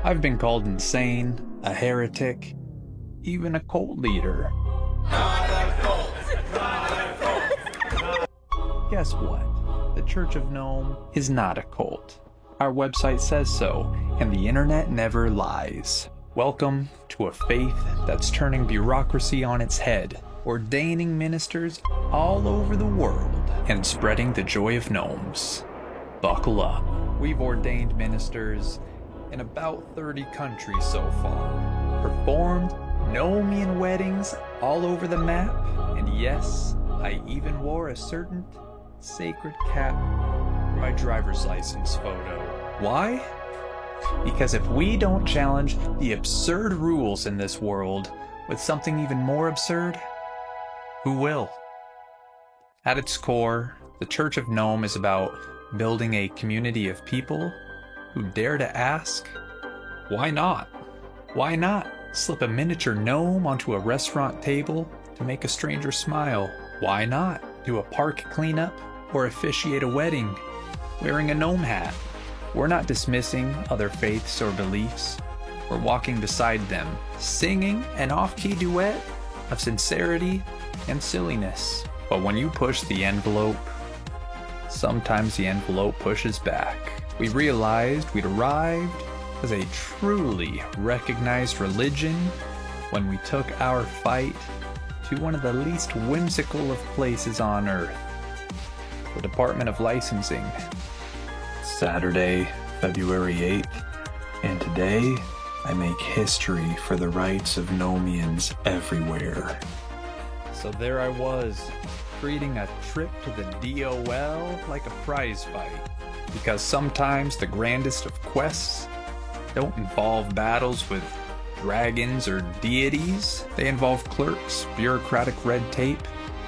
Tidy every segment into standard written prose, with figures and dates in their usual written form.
I've been called insane, a heretic, even a cult leader. Guess what? The Church of Gnome is not a cult. Our website says so, and the internet never lies. Welcome to a faith that's turning bureaucracy on its head, ordaining ministers all over the world, and spreading the joy of gnomes. Buckle up. We've ordained ministers in about 30 countries so far, performed gnomian weddings all over the map, and yes, I even wore a certain sacred cap for my driver's license photo. Why? Because if we don't challenge the absurd rules in this world with something even more absurd, who will? At its core, the Church of Gnome is about building a community of people who dare to ask, why not? Why not slip a miniature gnome onto a restaurant table to make a stranger smile? Why not do a park cleanup or officiate a wedding wearing a gnome hat? We're not dismissing other faiths or beliefs. We're walking beside them, singing an off-key duet of sincerity and silliness. But when you push the envelope, sometimes the envelope pushes back. We realized we'd arrived as a truly recognized religion when we took our fight to one of the least whimsical of places on earth, the Department of Licensing. Saturday, February 8th, and today I make history for the rights of Gnomians everywhere. So there I was, treating a trip to the DOL like a prize fight, because sometimes the grandest of quests don't involve battles with dragons or deities. They involve clerks, bureaucratic red tape,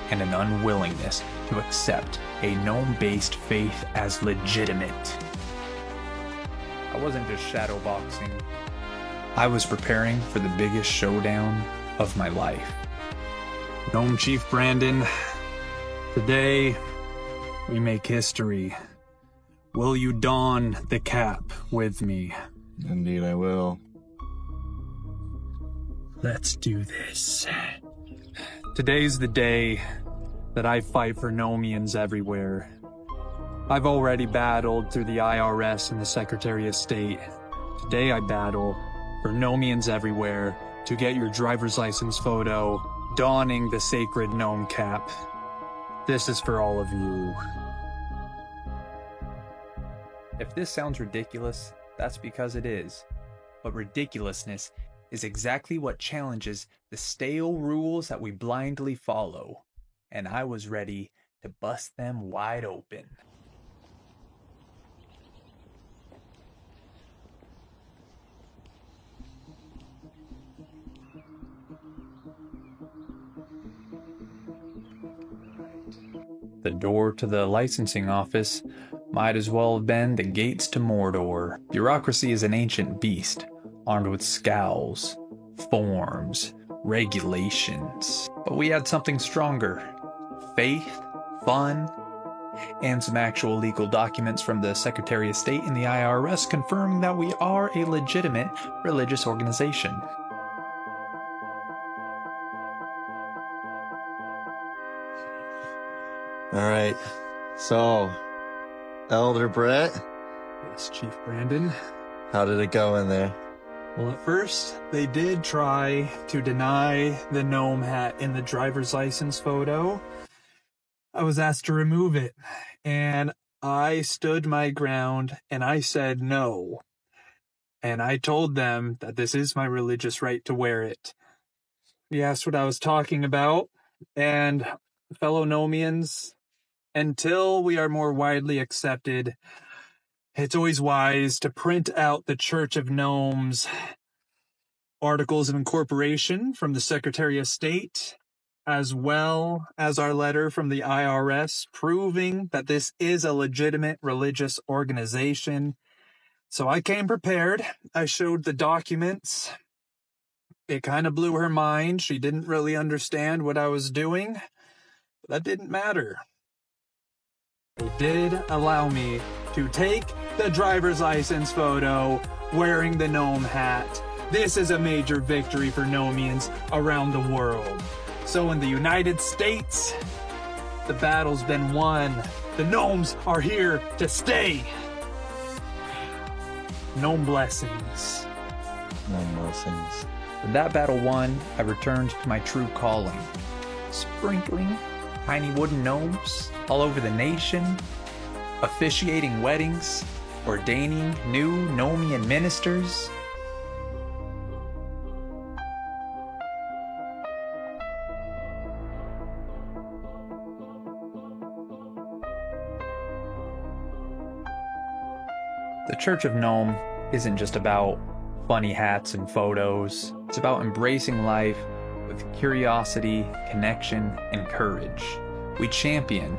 and an unwillingness to accept a gnome-based faith as legitimate. I wasn't just shadowboxing. I was preparing for the biggest showdown of my life. Gnome Chief Brandon, today we make history. Will you don the cap with me? Indeed I will. Let's do this. Today's the day that I fight for Gnomians everywhere. I've already battled through the IRS and the Secretary of State. Today I battle for Gnomians everywhere to get your driver's license photo donning the sacred gnome cap. This is for all of you. If this sounds ridiculous, that's because it is. But ridiculousness is exactly what challenges the stale rules that we blindly follow. And I was ready to bust them wide open. The door to the licensing office might as well have been the gates to Mordor. Bureaucracy is an ancient beast, armed with scowls, forms, regulations. But we had something stronger. Faith, fun, and some actual legal documents from the Secretary of State and the IRS confirming that we are a legitimate religious organization. Alright, so, Elder Brett, Yes, Chief Brandon. how did it go in there? Well, at first, they did try to deny the gnome hat in the driver's license photo. I was asked to remove it, and I stood my ground, and I said no. And I told them that this is my religious right to wear it. He asked what I was talking about, and fellow Gnomians, until we are more widely accepted, it's always wise to print out the Church of Gnomes articles of incorporation from the Secretary of State, as well as our letter from the IRS proving that this is a legitimate religious organization. So I came prepared. I showed the documents. It kind of blew her mind. She didn't really understand what I was doing. But that didn't matter. They did allow me to to take the driver's license photo wearing the gnome hat. This is a major victory for Gnomians around the world. So in the United States, the battle's been won. The gnomes are here to stay. Gnome blessings. Gnome blessings. With that battle won, I returned to my true calling. Sprinkling tiny wooden gnomes all over the nation, officiating weddings, ordaining new Gnomian ministers. The Church of Gnome isn't just about funny hats and photos. It's about embracing life with curiosity, connection, and courage. We champion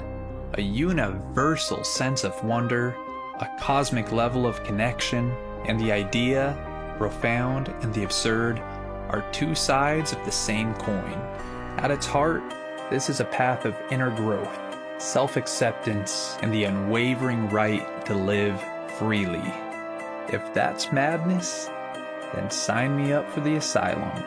a universal sense of wonder, a cosmic level of connection, and the idea, profound, and the absurd are two sides of the same coin. At its heart, this is a path of inner growth, self-acceptance, and the unwavering right to live freely. If that's madness, then sign me up for the asylum.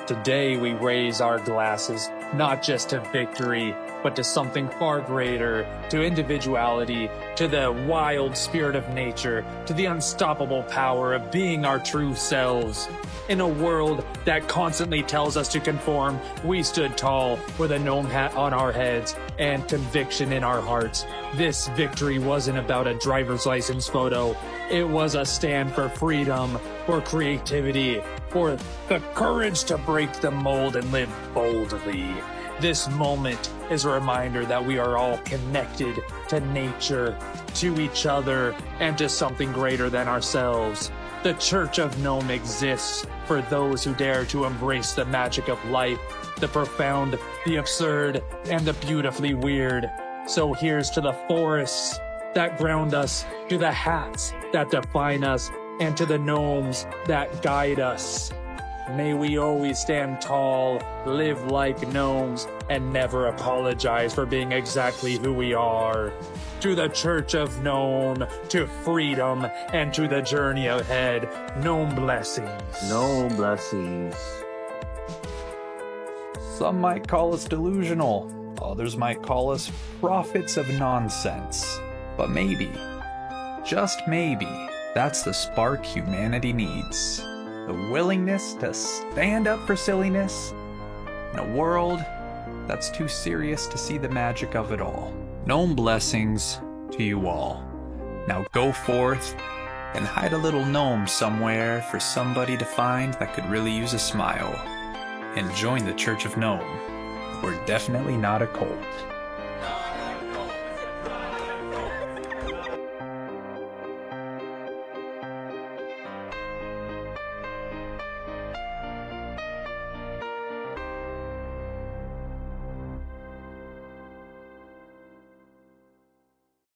Today we raise our glasses not just to victory, but to something far greater, to individuality, to the wild spirit of nature, to the unstoppable power of being our true selves. In a world that constantly tells us to conform, we stood tall with a gnome hat on our heads and conviction in our hearts. This victory wasn't about a driver's license photo. It was a stand for freedom, for creativity, for the courage to break the mold and live boldly. This moment is a reminder that we are all connected to nature, to each other, and to something greater than ourselves. The Church of Gnome exists for those who dare to embrace the magic of life, the profound, the absurd, and the beautifully weird. So here's to the forests that ground us, to the hats that define us, and to the gnomes that guide us. May we always stand tall, live like gnomes, and never apologize for being exactly who we are. To the Church of Gnome, to freedom, and to the journey ahead, gnome blessings. Gnome blessings. Some might call us delusional, others might call us prophets of nonsense. But maybe, just maybe, that's the spark humanity needs. The willingness to stand up for silliness in a world that's too serious to see the magic of it all. Gnome blessings to you all. Now go forth and hide a little gnome somewhere for somebody to find that could really use a smile. And join the Church of Gnome. We're definitely not a cult.